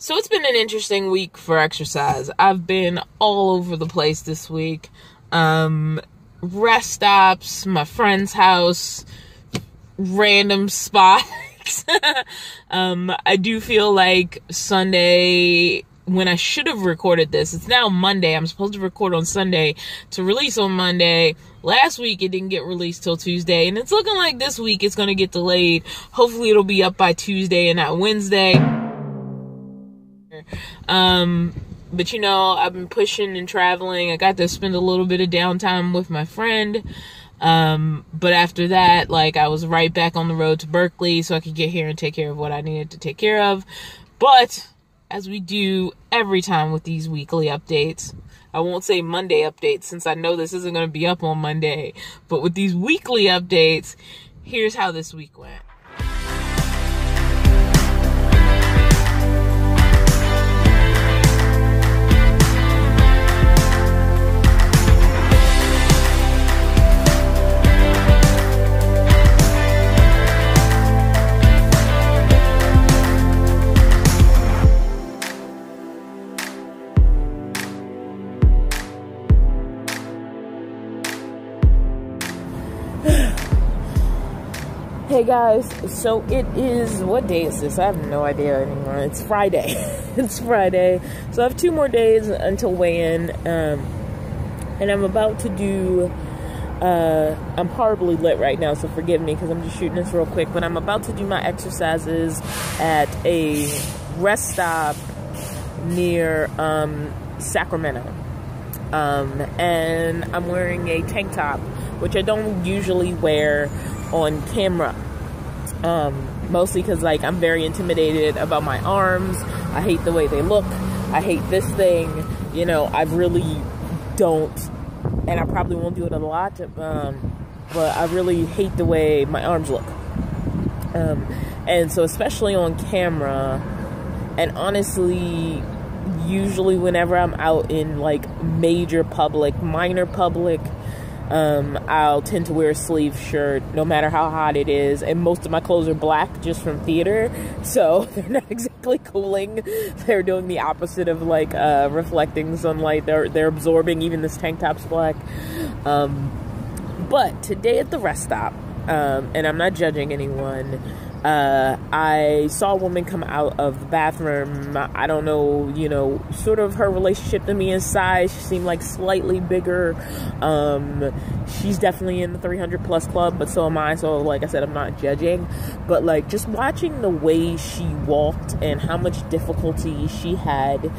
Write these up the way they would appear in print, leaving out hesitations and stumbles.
So it's been an interesting week for exercise. I've been all over the place this week. Rest stops, my friend's house, random spots. I do feel like Sunday, when I should have recorded this, it's now Monday. I'm supposed to record on Sunday to release on Monday. Last week, it didn't get released till Tuesday, and it's looking like this week it's going to get delayed. Hopefully, it'll be up by Tuesday and not Wednesday. But you know, I've been pushing and traveling. I got to spend a little bit of downtime with my friend. But after that, like, I was right back on the road to Berkeley so I could get here and take care of what I needed to take care of. But as we do every time with these weekly updates, I won't say Monday updates since I know this isn't going to be up on Monday, but with these weekly updates, here's how this week went. Hey guys, so it is, what day is this? I have no idea anymore. It's Friday. It's Friday. So I have 2 more days until weigh-in. And I'm about to do, I'm horribly lit right now, so forgive me because I'm just shooting this real quick. But I'm about to do my exercises at a rest stop near Sacramento. And I'm wearing a tank top, which I don't usually wear on camera, mostly because, like, I'm very intimidated about my arms. I hate the way they look. I hate this thing. You know, I really don't, and I probably won't do it a lot, but I really hate the way my arms look. And so especially on camera, and honestly, usually whenever I'm out in, like, major public, minor public, I'll tend to wear a sleeve shirt no matter how hot it is, and most of my clothes are black just from theater, so they're not exactly cooling. They're doing the opposite of, like, reflecting sunlight. They're absorbing. Even this tank top's black. But today at the rest stop, and I'm not judging anyone, I saw a woman come out of the bathroom. I don't know, you know, sort of her relationship to me in size. She seemed like slightly bigger. She's definitely in the 300 plus club, but so am I. So like I said, I'm not judging, but like just watching the way she walked and how much difficulty she had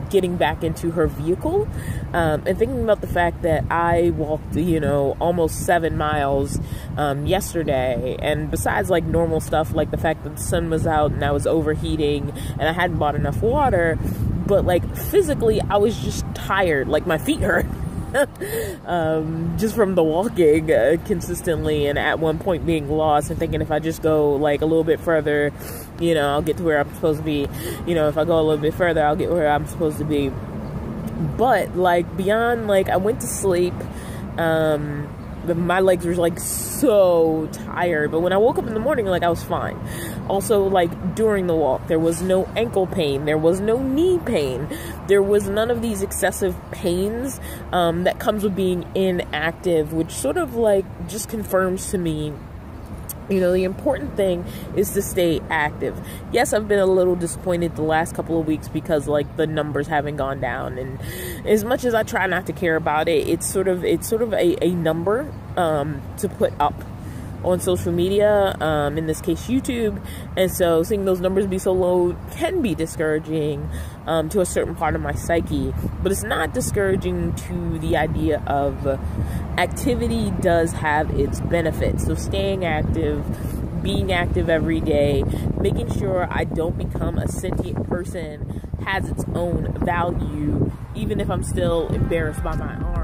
getting back into her vehicle, and thinking about the fact that I walked, you know, almost 7 miles yesterday, and besides like normal stuff like the fact that the sun was out and I was overheating and I hadn't bought enough water, but like physically I was just tired, like my feet hurt. Just from the walking consistently, and at one point being lost and thinking if I just go like a little bit further, you know, I'll get to where I'm supposed to be. You know, if I go a little bit further, I'll get where I'm supposed to be. But like beyond, like, I went to sleep, my legs were like so tired, but when I woke up in the morning, like, I was fine. Also, like, during the walk, there was no ankle pain, there was no knee pain, there was none of these excessive pains that comes with being inactive, which sort of like just confirms to me, you know, the important thing is to stay active. Yes, I've been a little disappointed the last couple of weeks because, like, the numbers haven't gone down, and as much as I try not to care about it, it's sort of a number to put up on social media, in this case YouTube, and so seeing those numbers be so low can be discouraging to a certain part of my psyche, but it's not discouraging to the idea of activity does have its benefits. So staying active, being active every day, making sure I don't become a sentient person has its own value, even if I'm still embarrassed by my arms.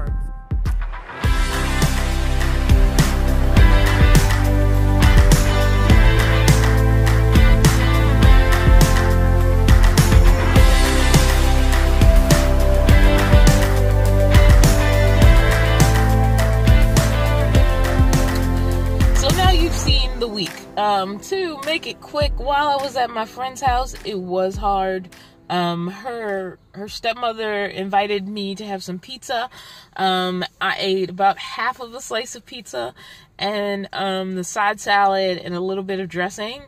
The week. To make it quick, while I was at my friend's house, it was hard. Her stepmother invited me to have some pizza. I ate about half of a slice of pizza and the side salad and a little bit of dressing.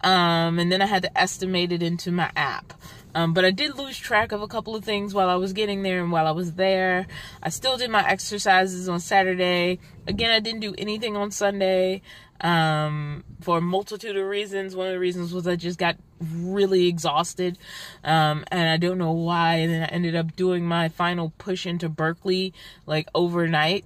And then I had to estimate it into my app. But I did lose track of a couple of things while I was getting there and while I was there. I still did my exercises on Saturday. Again, I didn't do anything on Sunday for a multitude of reasons. One of the reasons was I just got really exhausted, and I don't know why. And then I ended up doing my final push into Berkeley, like, overnight.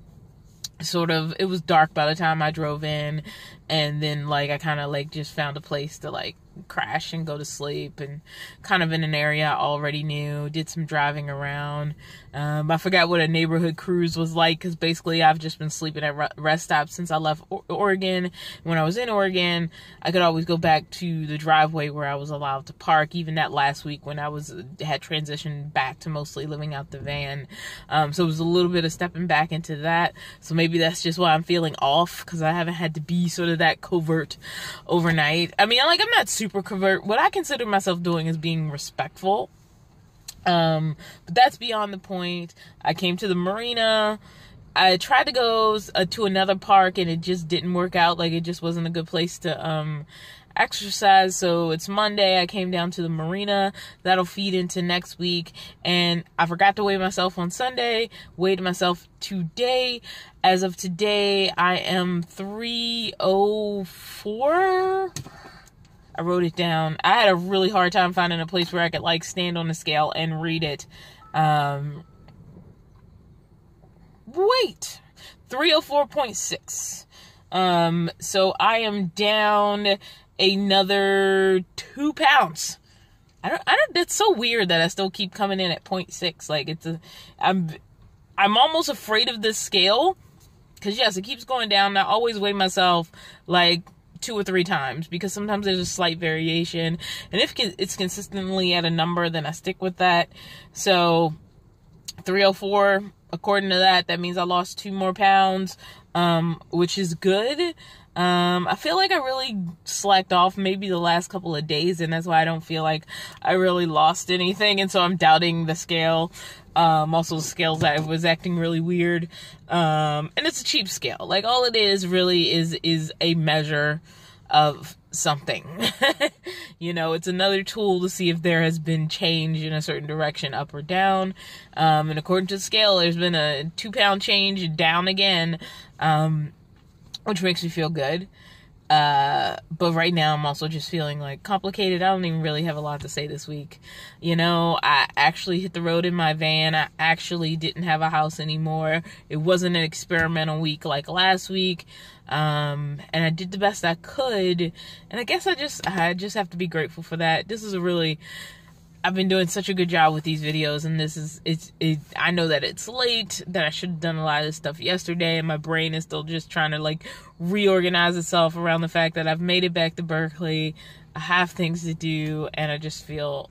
Sort of, it was dark by the time I drove in, and then, like, I kind of, like, just found a place to, like, crash and go to sleep, and kind of in an area I already knew. Did some driving around. I forgot what a neighborhood cruise was like, because basically I've just been sleeping at rest stops since I left Oregon. When I was in Oregon, I could always go back to the driveway where I was allowed to park, even that last week when I had transitioned back to mostly living out the van. So it was a little bit of stepping back into that. So maybe that's just why I'm feeling off, because I haven't had to be sort of that covert overnight. I mean, like, I'm not super covert. What I consider myself doing is being respectful. But that's beyond the point. I came to the marina. I tried to go to another park, and it just didn't work out. Like, it just wasn't a good place to exercise. So it's Monday. I came down to the marina. That'll feed into next week. And I forgot to weigh myself on Sunday. Weighed myself today. As of today, I am 304. I wrote it down. I had a really hard time finding a place where I could, like, stand on the scale and read it. Wait. 304.6. So I am down another 2 pounds. I don't, that's so weird that I still keep coming in at 0.6. Like, I'm almost afraid of this scale. Because, yes, it keeps going down. I always weigh myself, like, 2 or 3 times, because sometimes there's a slight variation, and if it's consistently at a number, then I stick with that. So 304, according to that means I lost 2 more pounds, which is good. I feel like I really slacked off maybe the last couple of days, and that's why I don't feel like I really lost anything, and so I'm doubting the scale. Also the scales that was acting really weird. And it's a cheap scale. Like, all it is really is a measure of something. You know, it's another tool to see if there has been change in a certain direction, up or down. And according to the scale, there's been a 2 pound change down again, which makes me feel good. But right now I'm also just feeling, like, complicated. I don't even really have a lot to say this week. You know, I actually hit the road in my van. I actually didn't have a house anymore. It wasn't an experimental week like last week. And I did the best I could. And I guess I just have to be grateful for that. I've been doing such a good job with these videos, and I know that it's late, that I should have done a lot of this stuff yesterday, and my brain is still just trying to, like, reorganize itself around the fact that I've made it back to Berkeley. I have things to do, and I just feel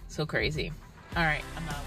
so crazy. All right, I'm out.